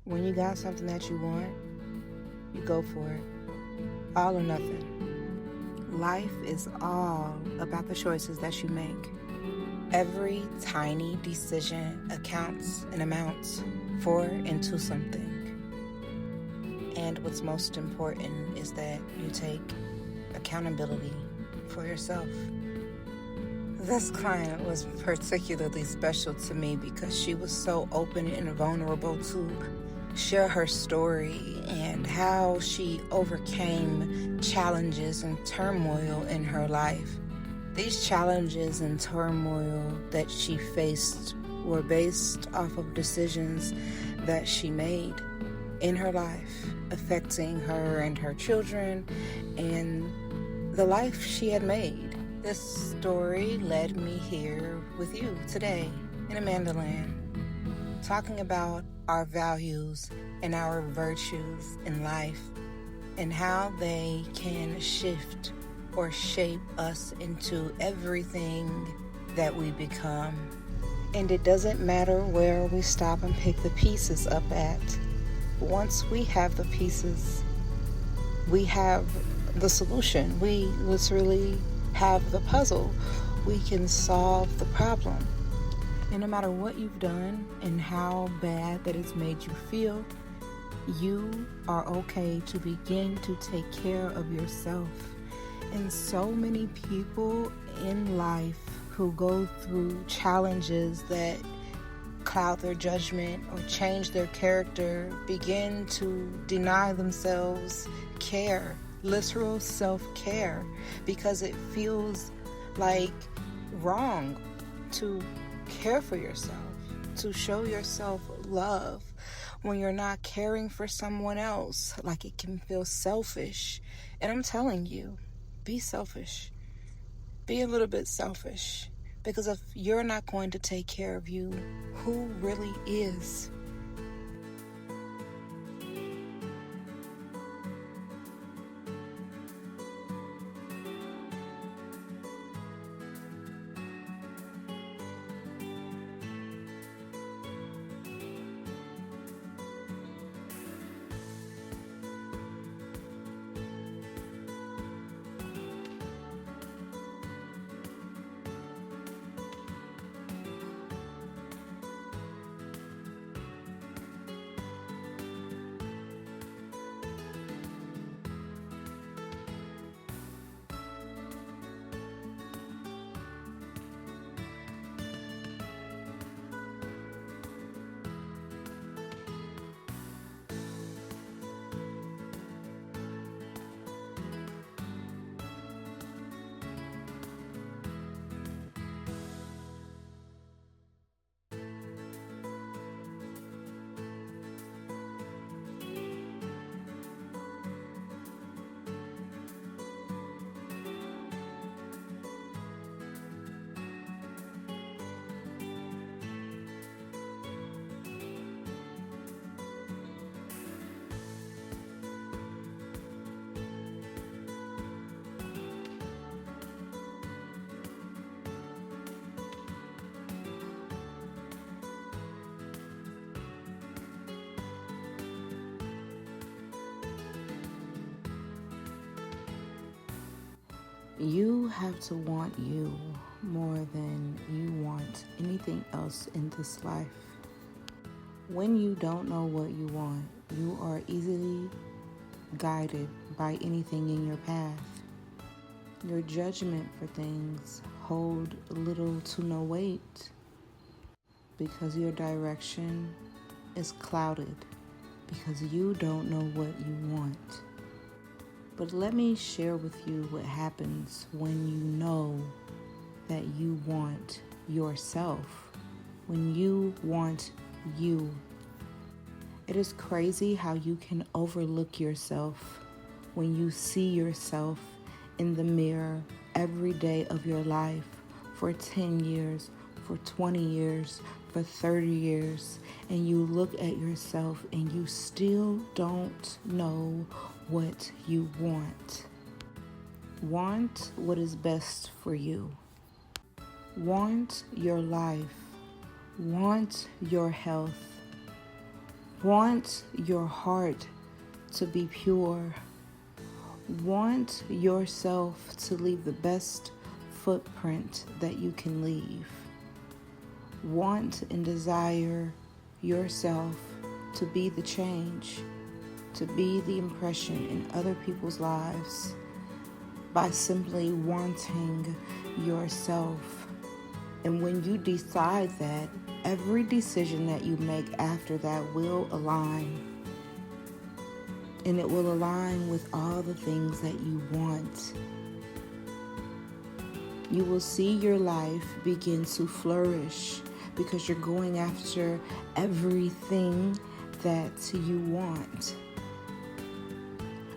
When you got something that you want, you go for it. All or nothing. Life is all about the choices that you make. Every tiny decision accounts and amounts for and to something. And what's most important is that you take accountability for yourself. This client was particularly special to me because she was so open and vulnerable to share her story and how she overcame challenges and turmoil in her life. These challenges and turmoil that she faced were based off of decisions that she made in her life, affecting her and her children and the life she had made. This story led me here with you today in Amanda Land, talking about our values and our virtues in life and how they can shift or shape us into everything that we become. And it doesn't matter where we stop and pick the pieces up at. Once we have the pieces, we have the solution. We literally have the puzzle. We can solve the problem. And no matter what you've done and how bad that it's made you feel, you are okay to begin to take care of yourself. And so many people in life who go through challenges that cloud their judgment or change their character begin to deny themselves care, literal self-care, because it feels like wrong to care for yourself, to show yourself love when you're not caring for someone else. Like, it can feel selfish. And I'm telling you, be selfish. Be a little bit selfish. Because if you're not going to take care of you, who really is? You have to want you more than you want anything else in this life. When you don't know what you want, you are easily guided by anything in your path. Your judgment for things hold little to no weight because your direction is clouded because you don't know what you want. But let me share with you what happens when you know that you want yourself, when you want you. It is crazy how you can overlook yourself when you see yourself in the mirror every day of your life for 10 years, for 20 years, for 30 years, and you look at yourself and you still don't know what you want. Want what is best for you. Want your life. Want your health. Want your heart to be pure. Want yourself to leave the best footprint that you can leave. Want and desire yourself to be the change, to be the impression in other people's lives by simply wanting yourself. And when you decide that, every decision that you make after that will align. And it will align with all the things that you want. You will see your life begin to flourish because you're going after everything that you want.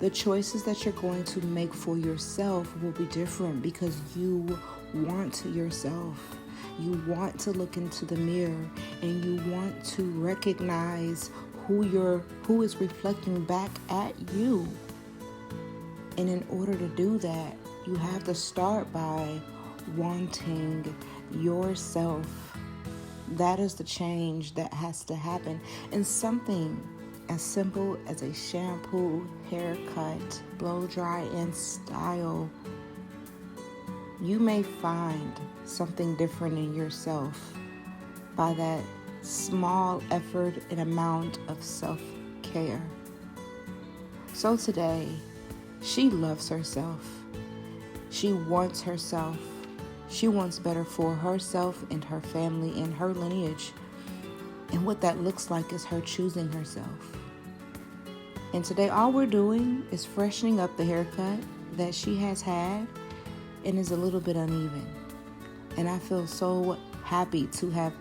The choices that you're going to make for yourself will be different because you want yourself. You want to look into the mirror and you want to recognize who is reflecting back at you. And in order to do that, you have to start by wanting yourself. That is the change that has to happen. And something as simple as a shampoo, haircut, blow dry, and style, you may find something different in yourself by that small effort and amount of self-care. So today, she loves herself. She wants herself. She wants better for herself and her family and her lineage. And what that looks like is her choosing herself. And today all we're doing is freshening up the haircut that she has had and is a little bit uneven. And I feel so happy to have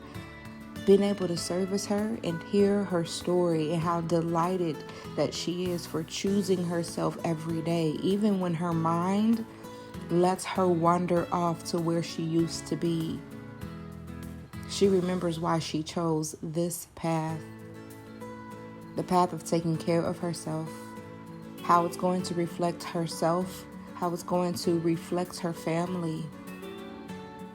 been able to service her and hear her story and how delighted that she is for choosing herself every day, even when her mind lets her wander off to where she used to be. She remembers why she chose this path, the path of taking care of herself, how it's going to reflect herself, how it's going to reflect her family.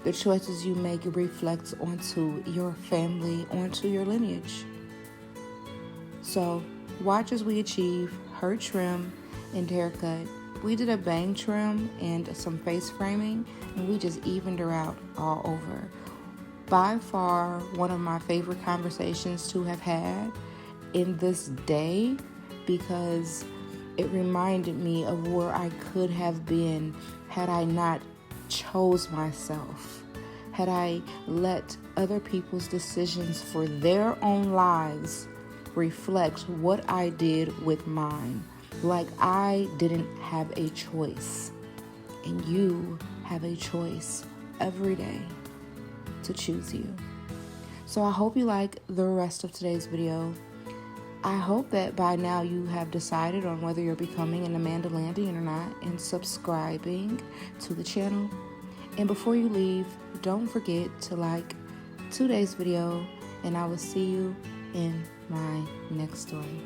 The choices you make reflect onto your family, onto your lineage. So watch as we achieve her trim and haircut. We did a bang trim and some face framing, and we just evened her out all over. By far, one of my favorite conversations to have had in this day, because it reminded me of where I could have been had I not chose myself, had I let other people's decisions for their own lives reflect what I did with mine. Like I didn't have a choice, and you have a choice every day to choose you. So I hope you like the rest of today's video. I hope that by now you have decided on whether you're becoming an Amanda Landian or not and subscribing to the channel. And before you leave, don't forget to like today's video, and I will see you in my next story.